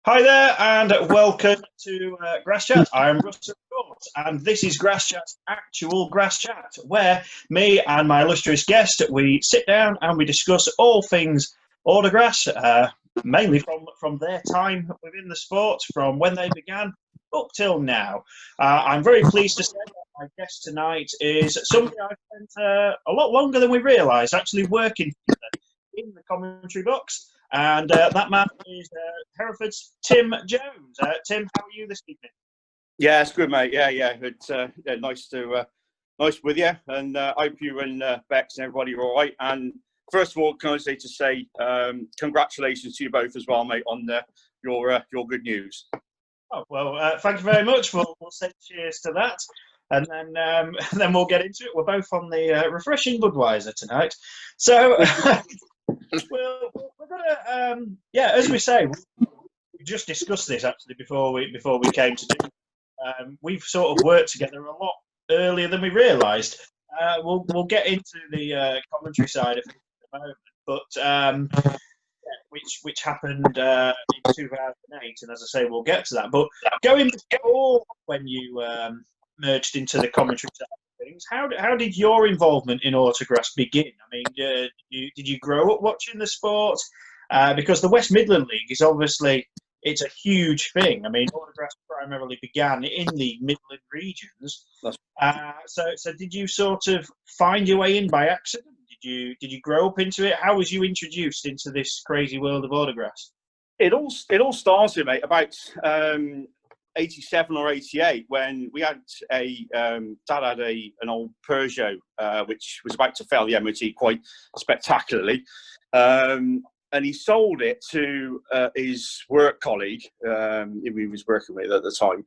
Hi there, and welcome to GrassChat. I'm Russell Court, and this is GrassChat's actual GrassChat, where me and my illustrious guest we sit down and we discuss all things autograss, mainly from their time within the sport, from when they began up till now. I'm very pleased to say that my guest tonight is somebody I've spent a lot longer than we realised actually working in the commentary box. And that man is Hereford's Tim Jones. Tim, how are you this evening? Yeah, it's good, mate. Yeah. It's nice with you, and I hope you and Bex and everybody are all right. And first of all, can I say congratulations to you both as well, mate, on your good news. Oh well, thank you very much. We'll say cheers to that, and then we'll get into it. We're both on the refreshing Budweiser tonight, so. Well, we're gonna, as we say, we just discussed this actually before we came to do. We've sort of worked together a lot earlier than we realised. We'll get into the commentary side of it in a moment, but which happened in 2008, and as I say, we'll get to that. But going before when you merged into the commentary side. How did your involvement in autograss begin? I mean, did you grow up watching the sport? Because the West Midland League is obviously it's a huge thing. I mean, autograss primarily began in the Midland regions. So did you sort of find your way in by accident? Did you grow up into it? How was you introduced into this crazy world of autograss? It all started, mate, about 87 or 88 when we had Dad had an old Peugeot which was about to fail the MOT quite spectacularly, and he sold it to his work colleague he was working with at the time,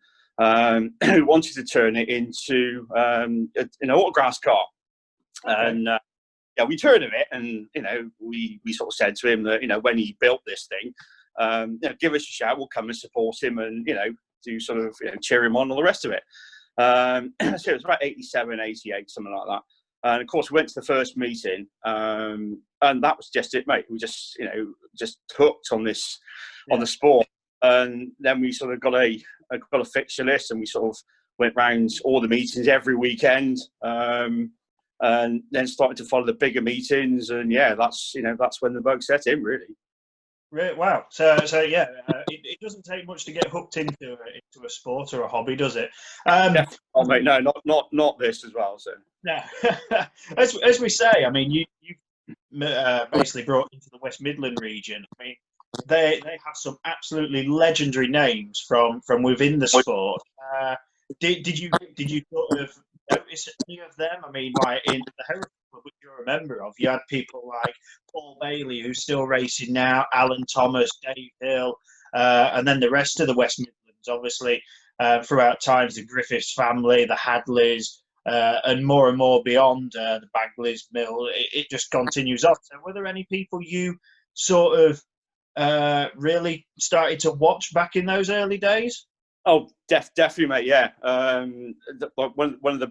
who wanted to turn it into an autograss car. Okay. And we heard of it, and we sort of said to him that when he built this thing, give us a shout, we'll come and support him, and to sort of cheer him on, all the rest of it. So it was about 87, 88, something like that. And of course, we went to the first meeting, and that was just it, mate. We just hooked on this, on the sport. And then we sort of got a fixture list, and we sort of went round all the meetings every weekend, and then started to follow the bigger meetings. And that's when the bug set in, really. Wow. So yeah, it doesn't take much to get hooked into a sport or a hobby, does it? Oh, mate, no, not this as well. So no, as we say, I mean, you basically brought into the West Midland region. I mean, they have some absolutely legendary names from within the sport. Did you sort of notice any of them? I mean, like in the Hereford, which you're a member of, you had people like Paul Bailey, who's still racing now, Alan Thomas, Dave Hill, and then the rest of the West Midlands, obviously, throughout times, the Griffiths family, the Hadleys, and more beyond, the Bagleys Mill. It just continues on. So were there any people you sort of really started to watch back in those early days? Oh, definitely, mate. Yeah, one of the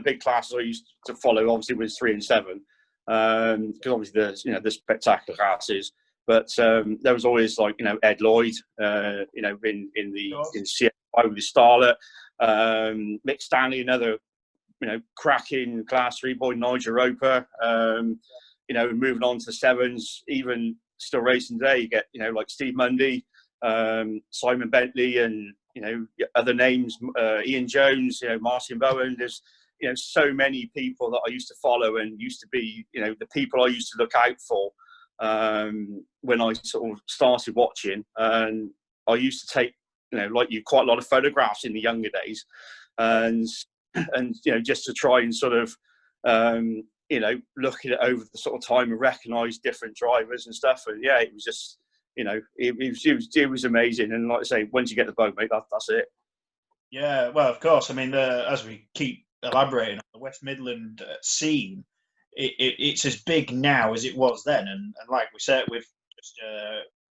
big classes I used to follow obviously was 3 and 7, because obviously there's the spectacular classes, but there was always like Ed Lloyd, in CFI with the Starlet, Mick Stanley, another cracking Class 3 boy, Nigel Roper, moving on to the 7s, even still racing today. You get like Steve Mundy, Simon Bentley, and other names, Ian Jones, Martin Bowen. There's so many people that I used to follow and used to be the people I used to look out for when I sort of started watching. And I used to take like you, quite a lot of photographs in the younger days, and just to try and sort of look at it over the sort of time and recognise different drivers and stuff. And it was just it was amazing. And like I say, once you get the bug, mate, that's it. Yeah, well, of course. I mean, as we keep elaborating on the West Midland scene, it's as big now as it was then. And like we said, we've just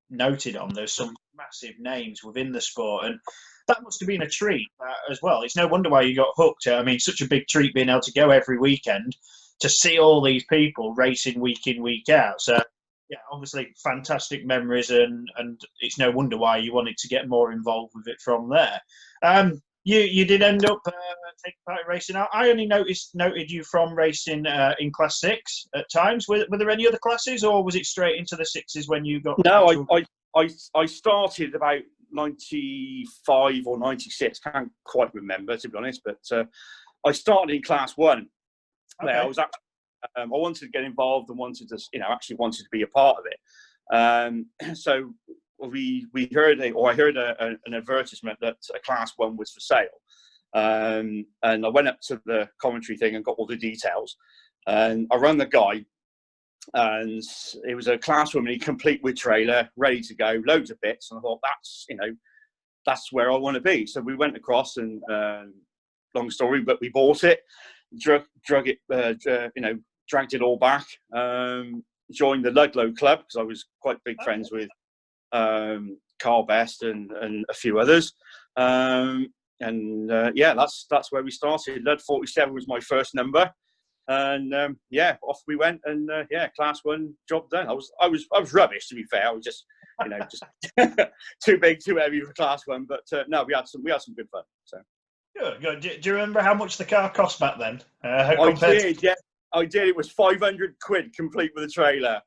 noted on, there's some massive names within the sport. And that must have been a treat as well. It's no wonder why you got hooked. I mean, such a big treat being able to go every weekend to see all these people racing week in, week out. So, yeah, obviously fantastic memories, and it's no wonder why you wanted to get more involved with it from there. You did end up taking part in racing. I only noted you from racing in Class 6 at times. Were there any other classes, or was it straight into the sixes when you got? No, I started about 95 or 96. Can't quite remember, to be honest. But I started in Class 1. Okay. I was actually, I wanted to get involved and wanted to, actually wanted to be a part of it. So I heard an advertisement that a Class 1 was for sale. And I went up to the commentary thing and got all the details. And I rang the guy, and it was a Class 1 complete with trailer, ready to go, loads of bits. And I thought, that's where I want to be. So we went across, and long story, but we bought it, dragged it all back. Joined the Ludlow Club because I was quite big friends with Carl Best and a few others. That's where we started. Lud 47 was my first number, and off we went. And Class 1 job done. I was rubbish, to be fair. I was just just too big, too heavy for Class 1. But no, we had some good fun. So good. Do you remember how much the car cost back then? I did. Yeah, I did. It was 500 quid complete with a trailer.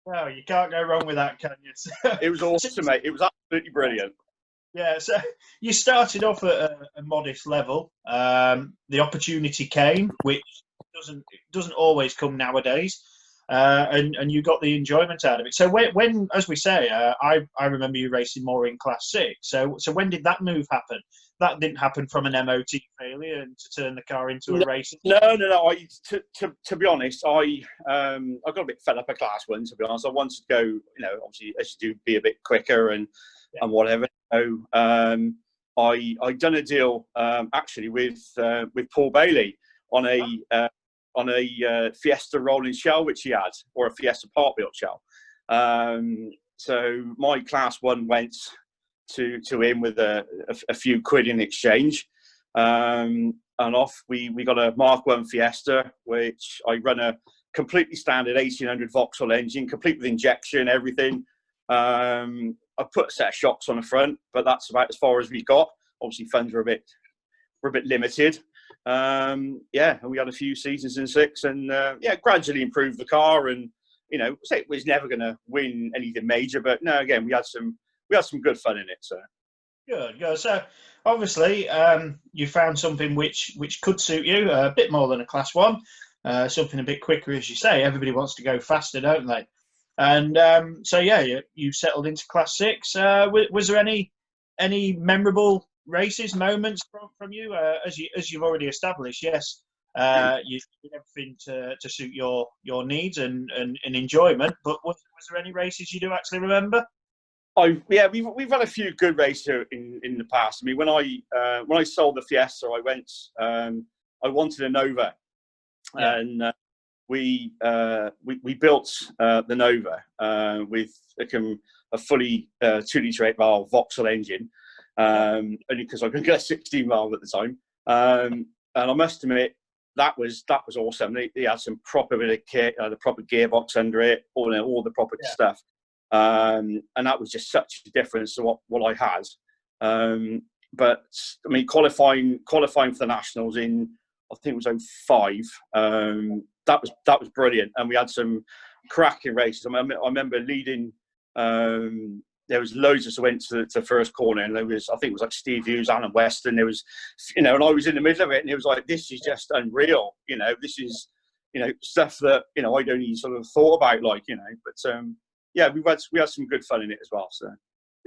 Well, you can't go wrong with that, can you? It was awesome, mate. It was absolutely brilliant. Yeah, so you started off at a modest level. The opportunity came, which doesn't always come nowadays, and you got the enjoyment out of it. So when as we say, I remember you racing more in Class 6. So when did that move happen? That didn't happen from an MOT failure and to turn the car into a racing. No. To be honest, I got a bit fed up at Class 1. To be honest, I wanted to go, obviously as you do, be a bit quicker and whatever. So I done a deal actually with Paul Bailey on a Fiesta rolling shell which he had, or a Fiesta part built shell. So my Class 1 went to him with a few quid in exchange, and off we got a Mark 1 Fiesta, which I run a completely standard 1800 Vauxhall engine, complete with injection, everything. I put a set of shocks on the front, but that's about as far as we got. Obviously, funds were a bit limited. And we had a few seasons in 6, and gradually improved the car. And say it was never going to win anything major, but no, again, we had some good fun in it. So good. So obviously, you found something which could suit you a bit more than a Class 1, something a bit quicker, as you say. Everybody wants to go faster, don't they? And you settled into Class 6. Was there any memorable races, moments from you? As you've already established, yes, you did everything to suit your needs and enjoyment. But was there any races you do actually remember? We've had a few good races in the past. I mean, when I sold the Fiesta, I wanted a Nova, and we built the Nova with a fully 2-litre 8-valve Vauxhall engine, only because I could get a 16-valve at the time. And I must admit, that was awesome. They had some proper bit of kit, the proper gearbox under it, all the proper stuff. And that was just such a difference to what I had. But I mean, qualifying for the Nationals in, I think it was 05. That was brilliant, and we had some cracking races. I remember leading. There was loads of us went to first corner, and I think it was like Steve Hughes, Alan Weston. There was, and I was in the middle of it, and it was like, this is just unreal. This is, stuff that I don't even sort of thought about, But we had some good fun in it as well. So.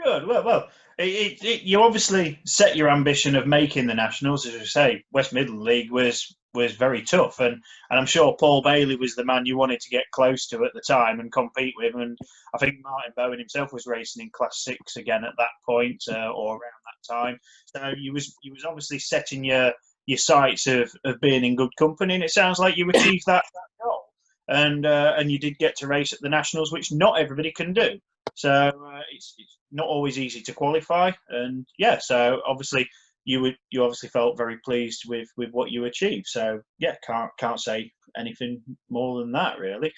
Good. Well, you obviously set your ambition of making the Nationals. As you say, West Midland League was very tough, and I'm sure Paul Bailey was the man you wanted to get close to at the time and compete with. And I think Martin Bowen himself was racing in Class 6 again at that point, or around that time. So you was obviously setting your sights of being in good company, and it sounds like you achieved that goal. And you did get to race at the Nationals, which not everybody can do. So it's not always easy to qualify, and so obviously you obviously felt very pleased with what you achieved. So can't say anything more than that, really.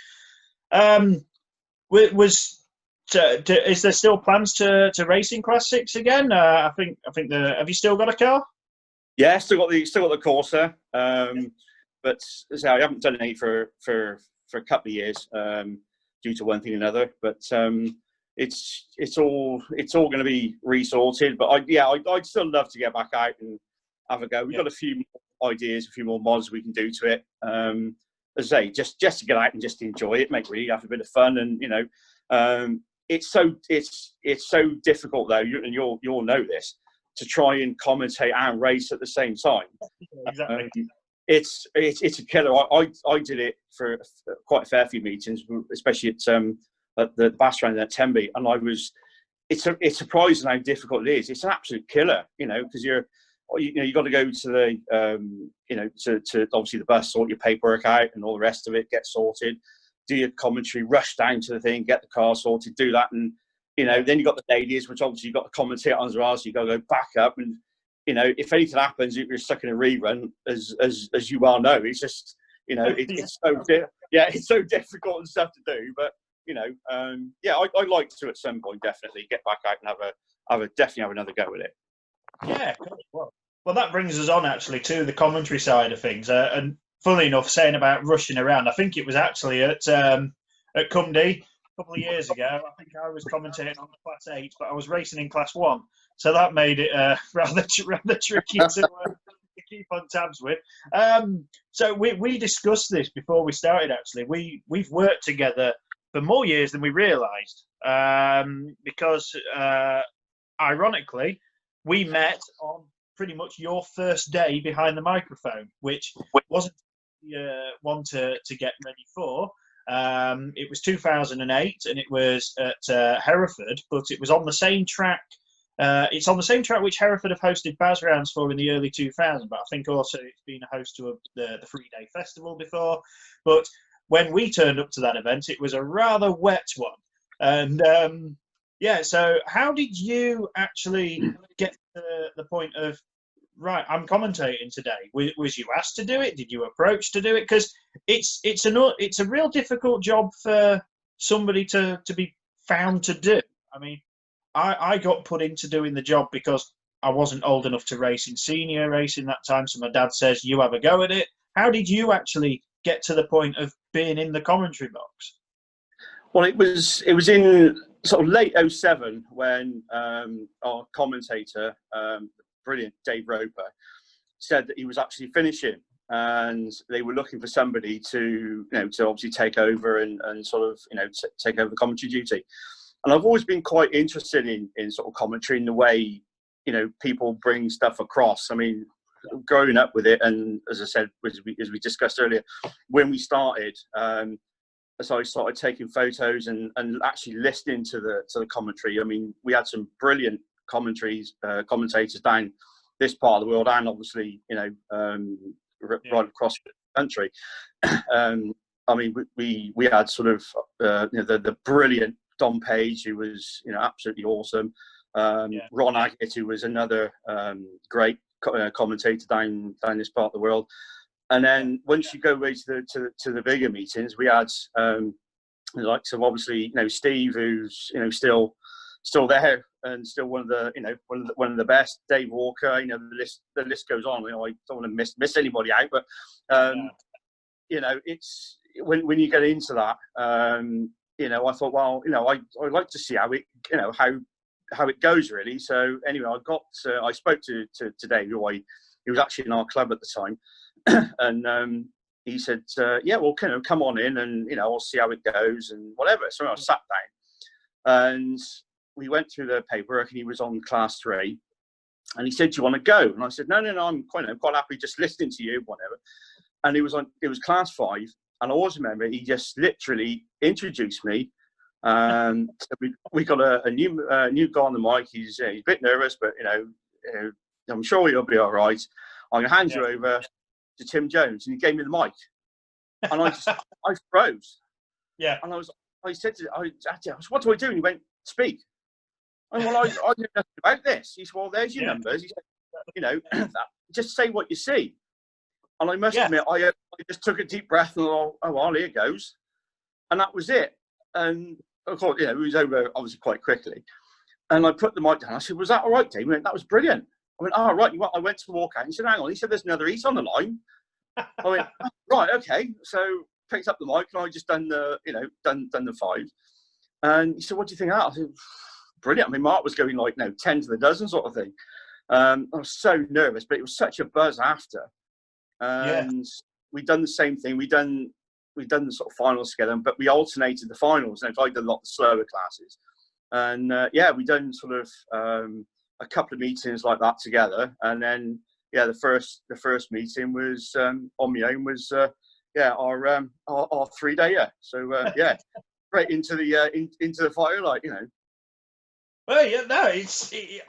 Is there still plans to race in Class 6 again? I think have you still got a car? Yeah, still got the Corsa, but as I say, I haven't done any for a couple of years due to one thing or another. But it's all going to be resorted. But I'd still love to get back out and have a go. We've got a few more ideas, a few more mods we can do to it. As I say, just to get out and just enjoy it, have a bit of fun, and it's so difficult though, and you'll know this, to try and commentate and race at the same time. Exactly. It's a killer. I did it for quite a fair few meetings, especially at the Bass Round at Tenby, and it's surprising how difficult it is. It's an absolute killer, because you got to go to the to obviously the bus, sort your paperwork out and all the rest of it, get sorted, do your commentary, rush down to the thing, get the car sorted, do that, and then you got the ladies, which obviously you've got to commentate on as well, so you got to go back up, and if anything happens, you're stuck in a rerun, as you well know. It's just it's so difficult and stuff to do, but I'd like to at some point definitely get back out and definitely have another go with it. Yeah, cool. Well, that brings us on actually to the commentary side of things. And funnily enough, saying about rushing around, I think it was actually at Cumdee a couple of years ago. I think I was commentating on Class 8, but I was racing in Class 1. So that made it rather tricky to keep on tabs with. So we discussed this before we started, actually. We've worked together for more years than we realised, because, ironically, we met on pretty much your first day behind the microphone, which wasn't one to get ready for. It was 2008, and it was at Hereford, but it was on the same track. It's on the same track which Hereford have hosted Baz rounds for in the early 2000s, but I think also it's been a host to the 3-day festival before. But when we turned up to that event, it was a rather wet one. And so how did you actually get to the point of, right, I'm commentating today? Was you asked to do it? Did you approach to do it? Because it's a real difficult job for somebody to be found to do. I mean, I got put into doing the job because I wasn't old enough to race in senior racing that time, so my dad says, you have a go at it. How did you actually get to the point of being in the commentary box? Well, it was in sort of late 2007 when our commentator, brilliant Dave Roper, said that he was actually finishing, and they were looking for somebody to obviously take over and sort of take over the commentary duty. And I've always been quite interested in sort of commentary, in the way people bring stuff across. I mean, growing up with it, and as I said, as we discussed earlier, when we started, as I started taking photos and actually listening to the commentary. I mean, we had some brilliant commentators down this part of the world, and obviously right across the country. I mean, we had sort of the brilliant Don Page, who was absolutely awesome. Ron Aggett, who was another great commentator down this part of the world. And then once you go away to the bigger meetings, we had the likes of obviously Steve, who's still there and still one of the best. Dave Walker, the list goes on. I don't want to miss anybody out, but it's when you get into that, I thought, well, I'd like to see how it goes really. So anyway, I spoke to Dave, who he was actually in our club at the time. And he said, well, come on in and, I'll see how it goes and whatever. So I sat down and we went through the paperwork, and he was on Class 3. And he said, do you want to go? And I said, no, I'm quite happy just listening to you, whatever. And it was Class 5. And I always remember he just literally introduced me. So we got a new guy on the mic. He's a bit nervous, but, I'm sure he'll be all right. I'm going to hand you over to Tim Jones, and he gave me the mic, and I froze. Yeah. And I said to what do I do? And he went, speak. And well, I knew nothing about this. He said, well, there's your numbers. He said, just say what you see. And I must admit, I just took a deep breath and thought, oh well, here goes. And that was it. And of course, it was over obviously quite quickly. And I put the mic down. I said, "Was that all right, Dave?" He went, "That was brilliant." I went, "Oh, right." I went to walk out. He said, "Hang on." He said, "There's another East on the line." I went, "Oh, right, okay." So picked up the mic and I just done the, done the 5. And he said, "What do you think of that?" I said, "Brilliant." I mean, Mark was going like, 10 to the dozen sort of thing. I was so nervous, but it was such a buzz after. And we'd done the same thing. We'd done the sort of finals together, but we alternated the finals. And I did a lot of the slower classes. And we done sort of a couple of meetings like that together. And then the first meeting was on my own was our 3-dayer. So straight into the firelight, Well, yeah, no,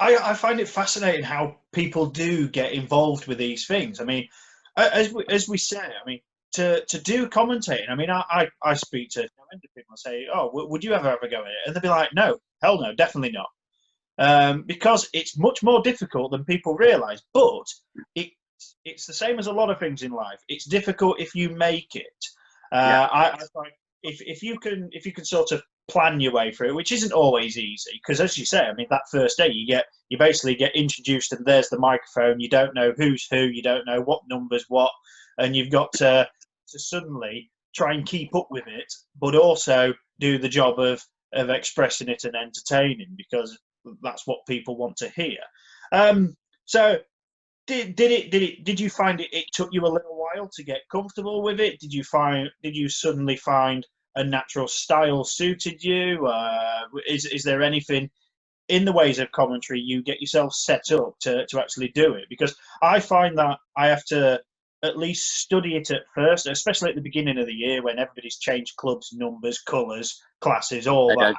I find it fascinating how people do get involved with these things. I mean, as we say, I mean, to do commentating, I mean, I speak to people and say, "Oh, would you ever have a go at it?" And they'll be like, "No, hell no, definitely not," because it's much more difficult than people realise. But it's the same as a lot of things in life. It's difficult if you make it. I find if you can sort of plan your way through it, which isn't always easy, because as you say, I mean, that first day you basically get introduced and there's the microphone. You don't know who's who, you don't know what numbers what, and you've got to suddenly try and keep up with it, but also do the job of expressing it and entertaining, because that's what people want to hear. So did you find it took you a little while to get comfortable with it? Did you suddenly find a natural style suited you? Is there anything in the ways of commentary you get yourself set up to actually do it? Because I find that I have to at least study it at first, especially at the beginning of the year when everybody's changed clubs, numbers, colours, classes, all that.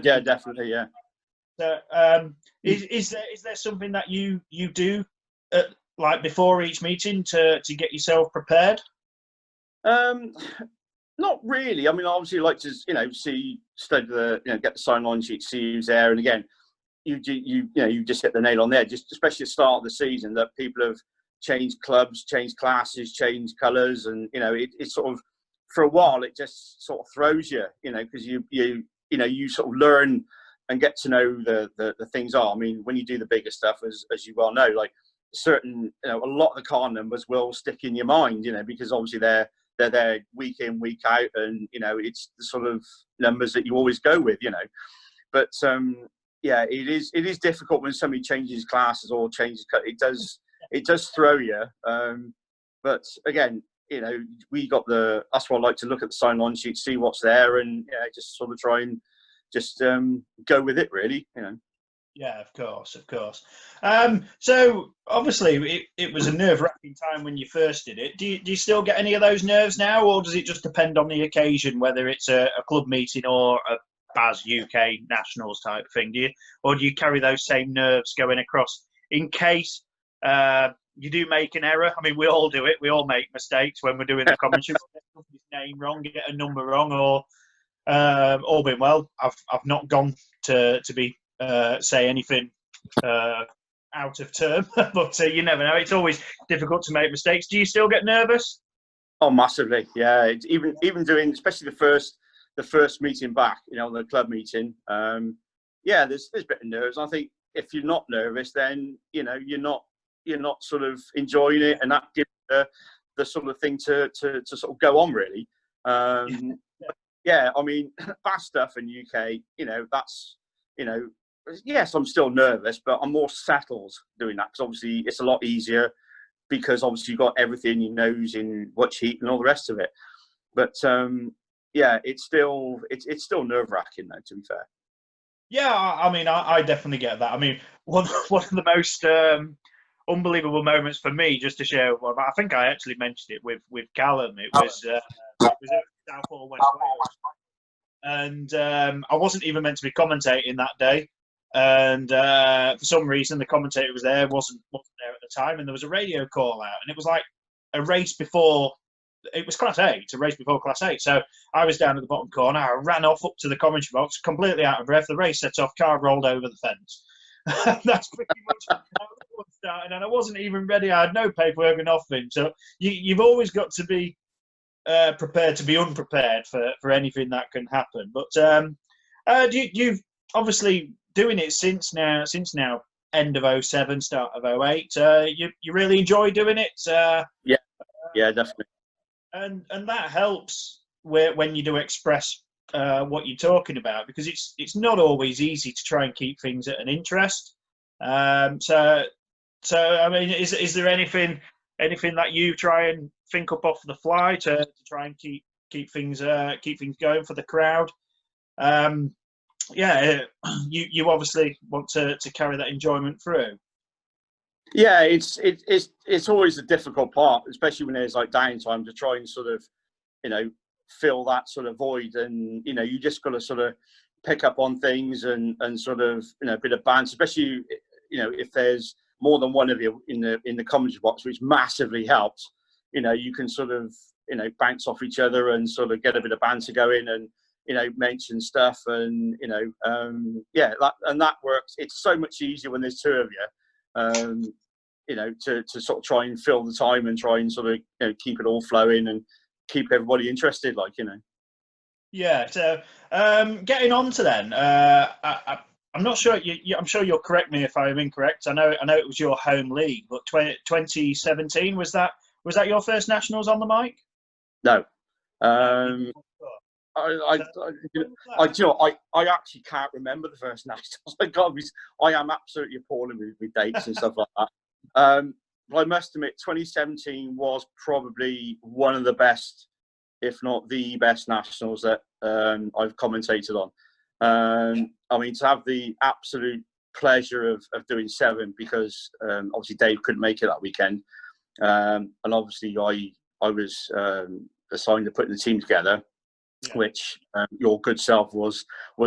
Yeah, definitely, yeah. So, is there something that you do like before each meeting to get yourself prepared? Not really. I mean, obviously, like to study the get the sign-on sheet, see who's there, and again, you just hit the nail on there. Just especially at the start of the season, that people have changed clubs, changed classes, changed colours, and it's sort of, for a while it just sort of throws you, because you sort of learn and get to know the things are. I mean, when you do the bigger stuff, as you well know, like certain, a lot of the car numbers will stick in your mind, because obviously they're there week in, week out, and it's the sort of numbers that you always go with, But it is difficult when somebody changes classes or changes. It does throw you. But again, we got that's why I like to look at the sign-on sheet, see what's there, and just sort of try and just go with it, really, Yeah, of course. So obviously it was a nerve-wracking time when you first did it. Do you still get any of those nerves now, or does it just depend on the occasion, whether it's a club meeting or a BAS UK Nationals type thing? Do you carry those same nerves going across in case you do make an error? I mean, we all do it. We all make mistakes when we're doing the commentary. Get somebody's name wrong, get a number wrong, or all been well. I've not gone to be say anything out of term, but you never know. It's always difficult to make mistakes. Do you still get nervous? Oh, massively. Yeah, it's even doing, especially the first meeting back, the club meeting. There's a bit of nerves. I think if you're not nervous, then you're not sort of enjoying it, and that gives the sort of thing to sort of go on, really. I mean, BAS stuff in UK, that's yes, I'm still nervous, but I'm more settled doing that, because obviously it's a lot easier, because obviously you've got everything you knows in watch heat and all the rest of it. But it's still nerve-wracking, though, to be fair. Yeah, I mean, I definitely get that. I mean, one of the most unbelievable moments for me, just to share, I think I actually mentioned it with Callum. It was at Southall, West Wales, and I wasn't even meant to be commentating that day. And for some reason, the commentator was there, wasn't there at the time, and there was a radio call out, and it was like a race before. It was Class 8, a race before Class 8. So I was down at the bottom corner. I ran off up to the commentary box, completely out of breath. The race set off, car rolled over the fence. That's pretty much how it was starting, and I wasn't even ready. I had no paperwork or nothing. So you've always got to be prepared to be unprepared for anything that can happen. But You've obviously doing it since now end of '07, start of '08. You really enjoy doing it. Yeah, yeah, definitely. And that helps when you do express what you're talking about, because it's not always easy to try and keep things at an interest. So I mean, is there anything that you try and think up off the fly to try and keep things going for the crowd? Yeah, you obviously want to carry that enjoyment through. Yeah, it's always a difficult part, especially when there's like downtime, to try and sort of, you know, fill that sort of void. And you just got to sort of pick up on things and sort of, a bit of banter, especially if there's more than one of you in the commentary box, which massively helps. You can sort of bounce off each other and sort of get a bit of banter going, and mention stuff, and that works. It's so much easier when there's two of you. To sort of try and fill the time and try and sort of keep it all flowing and keep everybody interested, Yeah. So getting on to then, I'm not sure. I'm sure you'll correct me if I'm incorrect. I know it was your home league, but 2017 was that your first nationals on the mic? No. I actually can't remember the first nationals. I am absolutely appalling with dates and stuff like that. But I must admit, 2017 was probably one of the best, if not the best, nationals that I've commentated on. I mean, to have the absolute pleasure of doing 7, because obviously Dave couldn't make it that weekend, and obviously I was assigned to putting the team together, which your good self was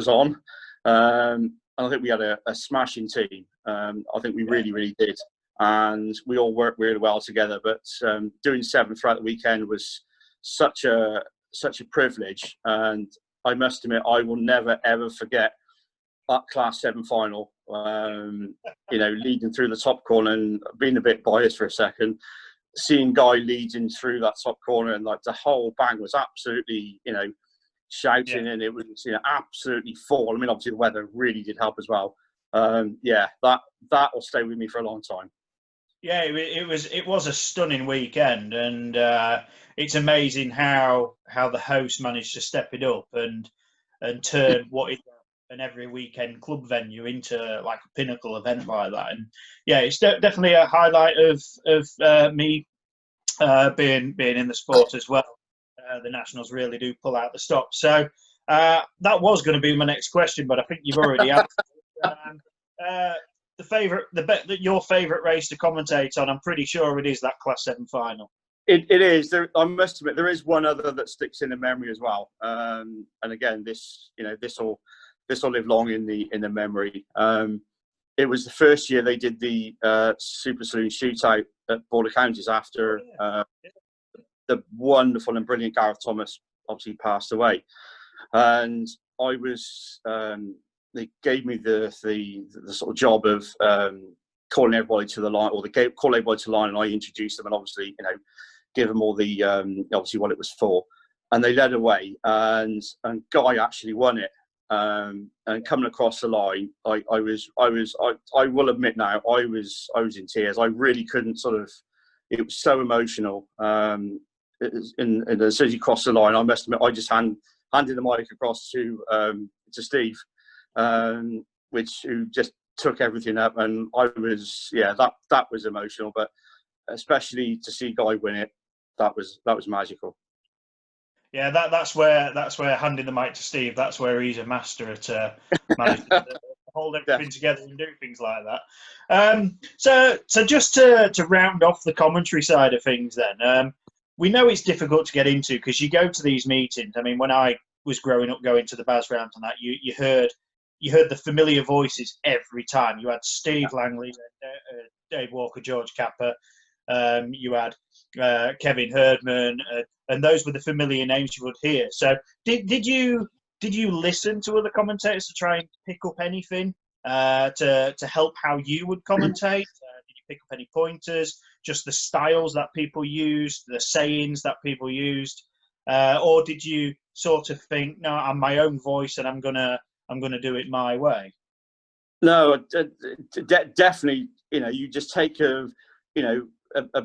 on. And I think we had a smashing team. I think we really did. And we all worked really well together. But doing 7 throughout the weekend was such a privilege. And I must admit, I will never ever forget that Class 7 final. Leading through the top corner, and being a bit biased for a second, seeing Guy leading through that top corner, and like the whole bank was absolutely, shouting, and it was absolutely full. I mean, obviously the weather really did help as well. That will stay with me for a long time. Yeah, it was a stunning weekend, and it's amazing how the host managed to step it up and turn what is an every weekend club venue into like a pinnacle event like that. And yeah, it's definitely a highlight of me being in the sport as well. The Nationals really do pull out the stops. So that was going to be my next question, but I think you've already answered. Your favourite race to commentate on, I'm pretty sure it is that Class 7 final. It is. I must admit, there is one other that sticks in the memory as well. And again, this will live long in the memory. It was the first year they did the Super Saloon Shootout at Border Counties after the wonderful and brilliant Gareth Thomas obviously passed away. And I was, they gave me the sort of job of calling everybody to the line, or they call everybody to the line, and I introduced them, and obviously, give them all the, obviously what it was for. And they led away, and Guy actually won it. And coming across the line, I will admit now, I was in tears. I really couldn't it was so emotional. And as soon as he crossed the line, I must admit, I just handed the mic across to Steve, who just took everything up, and I was, that was emotional. But especially to see Guy win it, that was magical. Yeah, that's where handing the mic to Steve, that's where he's a master at managing to hold everything together and do things like that. So just to round off the commentary side of things then, we know it's difficult to get into because you go to these meetings. I mean, when I was growing up going to the Baz rounds and that, you heard the familiar voices every time. You had Steve Langley, Dave Walker, George Capper, you had Kevin Herdman, and those were the familiar names you would hear. So did you listen to other commentators to try and pick up anything to help how you would commentate? Did you pick up any pointers? Just the styles that people used, the sayings that people used, or did you sort of think, no, I'm my own voice and I'm gonna I'm going to do it my way. No, definitely. You just take a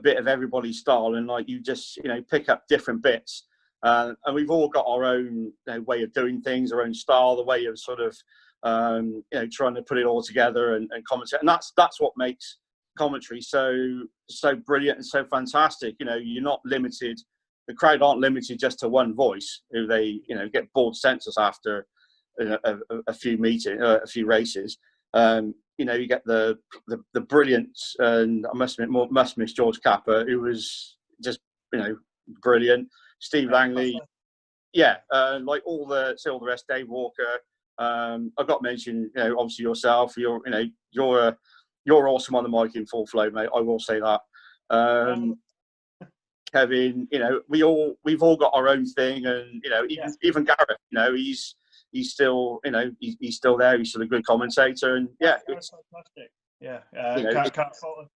bit of everybody's style, and like you just pick up different bits. And we've all got our own way of doing things, our own style, the way of sort of trying to put it all together and commentate. And that's what makes commentary so brilliant and so fantastic. You're not limited. The crowd aren't limited just to one voice, who they get bored senseless after a few races. You get the brilliant, and I must miss George Capper, who was just brilliant. Steve Langley, like all the rest. Dave Walker. I've got to mention, obviously yourself. You're awesome on the mic in full flow, mate. I will say that. Kevin, we've all got our own thing, and even Gareth, he's still he's still there. He's still a good commentator, and it's fantastic. Can't fault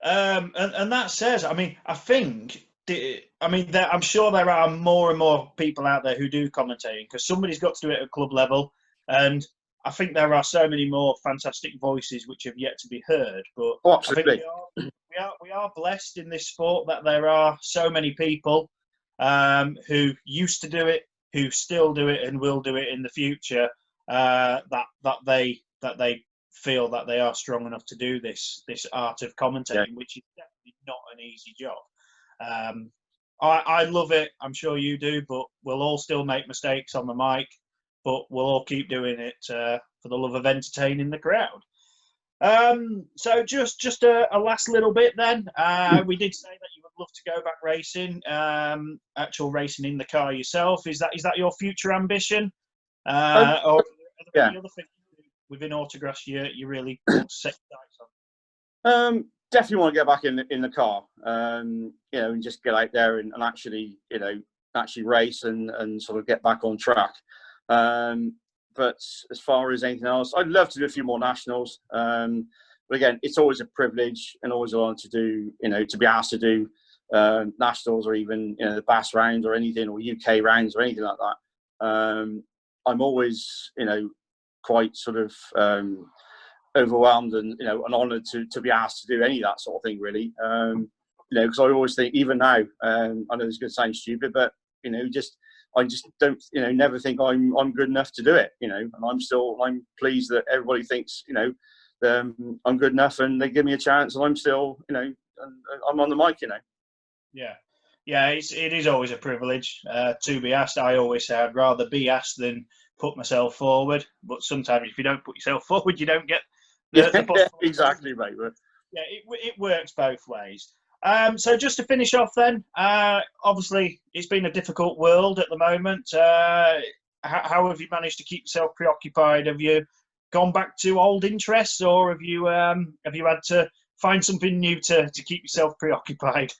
him. And that says, I'm sure there are more and more people out there who do commentating, because somebody's got to do it at club level, and I think there are so many more fantastic voices which have yet to be heard. But absolutely. I think we are blessed in this sport that there are so many people who used to do it, who still do it, and will do it in the future. That they feel that they are strong enough to do this art of commentating, which is definitely not an easy job. I love it. I'm sure you do, but we'll all still make mistakes on the mic. But we'll all keep doing it for the love of entertaining the crowd. So just a last little bit then. We did say that you would love to go back racing, actual racing in the car yourself. Is that your future ambition? Or are there any other things within Autograss you really want to set your sights on? Definitely want to get back in the car, and just get out there and actually race and sort of get back on track. But as far as anything else, I'd love to do a few more nationals. But again, it's always a privilege and always an honour to do, to be asked to do nationals, or even the BAS round or anything, or UK rounds or anything like that. I'm always, quite sort of overwhelmed and and honoured to be asked to do any of that sort of thing, really. Because I always think, even now, I know this is going to sound stupid, but I just don't, never think I'm good enough to do it, and I'm pleased that everybody thinks, I'm good enough, and they give me a chance, and I'm still, I'm on the mic, Yeah, it is always a privilege to be asked. I always say I'd rather be asked than put myself forward, but sometimes if you don't put yourself forward, you don't get the exactly, mate. Yeah, it works both ways. So just to finish off then, obviously it's been a difficult world at the moment. How have you managed to keep yourself preoccupied? Have you gone back to old interests, or have you had to find something new to keep yourself preoccupied?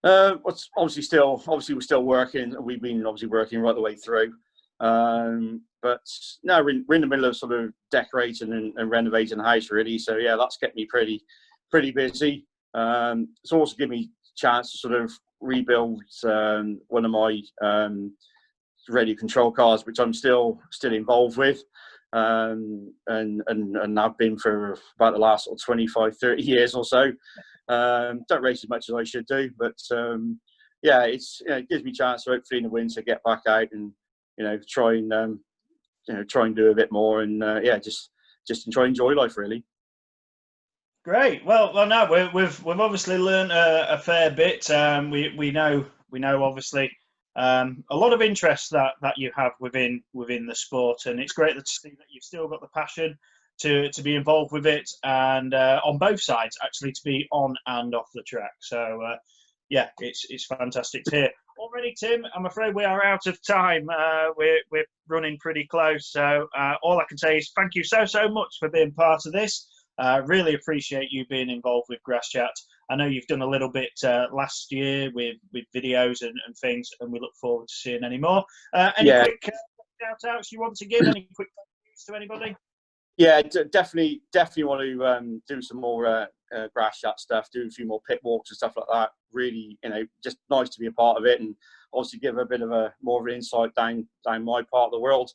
Obviously we're still working. We've been obviously working right the way through. But no, we're in the middle of sort of decorating and renovating the house, really. So yeah, that's kept me pretty busy. It's also given me a chance to sort of rebuild one of my radio control cars, which I'm still involved with, and I've been for about the last sort of 25, 30 years or so. Don't race as much as I should do, but yeah, it gives me a chance to hopefully in the winter get back out and try and do a bit more, and just enjoy life, really. Great. Well, no, we've obviously learned a fair bit. We know obviously a lot of interest that you have within the sport, and it's great to see that you've still got the passion to be involved with it, and on both sides actually, to be on and off the track. So yeah, it's fantastic to hear. Already, Tim, I'm afraid we are out of time. We're running pretty close, so all I can say is thank you so much for being part of this. Really appreciate you being involved with GrassChat. I know you've done a little bit last year with videos and things, and we look forward to seeing any more. Any quick shout-outs you want to give? Any quick news to anybody? Yeah, definitely want to do some more GrassChat stuff, do a few more pit walks and stuff like that. Really, just nice to be a part of it, and obviously give a bit of more of an insight down my part of the world.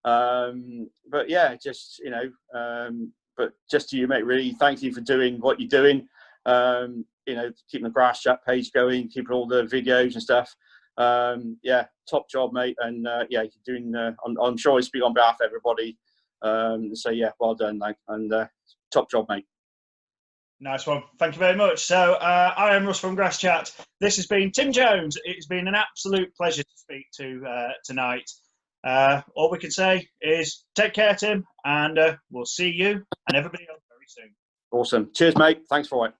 But yeah, just but just to you, mate, really thank you for doing what you're doing. Keeping the GrassChat page going, keeping all the videos and stuff. Yeah, top job, mate. And yeah, you're doing. I'm sure I speak on behalf of everybody. So yeah, well done, mate. And top job, mate. Nice one. Thank you very much. So I am Russ from GrassChat. This has been Tim Jones. It's been an absolute pleasure to speak to tonight. All we can say is take care, Tim, and we'll see you and everybody else very soon. Awesome. Cheers, mate. Thanks for it.